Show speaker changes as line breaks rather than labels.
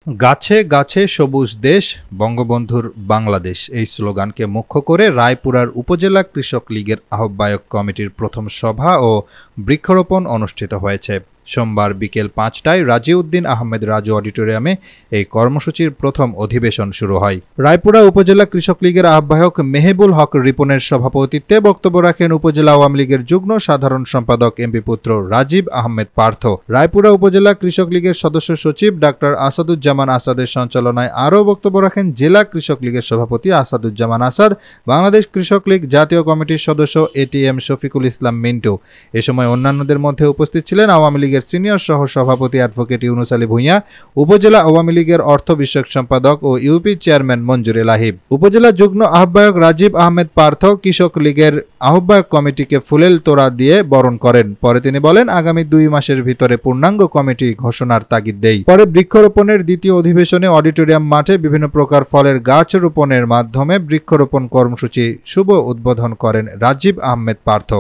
গাছে গাছে সবুজ দেশ, বঙ্গবন্ধুর বাংলাদেশ এই স্লোগানকে মুখ্য করে রায়পুরার উপজেলা কৃষক লীগের আহ্বায়ক কমিটির প্রথম সভা ও বৃক্ষরোপণ অনুষ্ঠিত হয়েছে। সোমবার বিকেল ৫টায় রাজিউদ্দিন আহমেদ রাজু অডিটোরিয়ামে এই কর্মসূচির প্রথম অধিবেশন শুরু হয়। রায়পুরা উপজেলা কৃষক লীগের আহ্বায়ক মেহেবুল হক রিপনের সভাপতিত্বে বক্তব্য রাখেন উপজেলা আওয়ামী লীগের যুগ্ম সাধারণ সম্পাদক এমপি পুত্র রাজীব আহমেদ পার্থ। রায়পুরা উপজেলা কৃষক লীগের সদস্য সচিব ডাক্তার আসাদুজ্জামান আসাদের সঞ্চালনায় আরও বক্তব্য রাখেন জেলা কৃষক লীগের সভাপতি আসাদুজ্জামান আসাদ, বাংলাদেশ কৃষক লীগ জাতীয় কমিটির সদস্য এটিএম শফিকুল ইসলাম মিন্টু। এ সময় অন্যান্যদের মধ্যে উপস্থিত ছিলেন আওয়ামী লীগের সিনিয়র সহ সভাপতি অ্যাডভোকেট ইউনুস আলী ভূঁইয়া, উপজেলা আওয়ামী লীগের অর্থ বিষয়ক সম্পাদক ও ইউপি চেয়ারম্যান মঞ্জুরে লাহিব, উপজেলা যুগ্ম আহ্বায়ক রাজীব আহমেদ পার্থ কৃষক লীগের আহ্বায়ক কমিটিকে ফুলেল তোড়া দিয়ে বরণ করেন। পরে তিনি বলেন, আগামী ২ মাসের ভিতরে পূর্ণাঙ্গ কমিটি ঘোষণার তাগিদ দেই। পরে বৃক্ষরোপণের দ্বিতীয় অধিবেশনে অডিটোরিয়াম মাঠে বিভিন্ন প্রকার ফলের গাছ রোপণের মাধ্যমে বৃক্ষরোপণ কর্মসূচি শুভ উদ্বোধন করেন রাজীব আহমেদ পার্থ।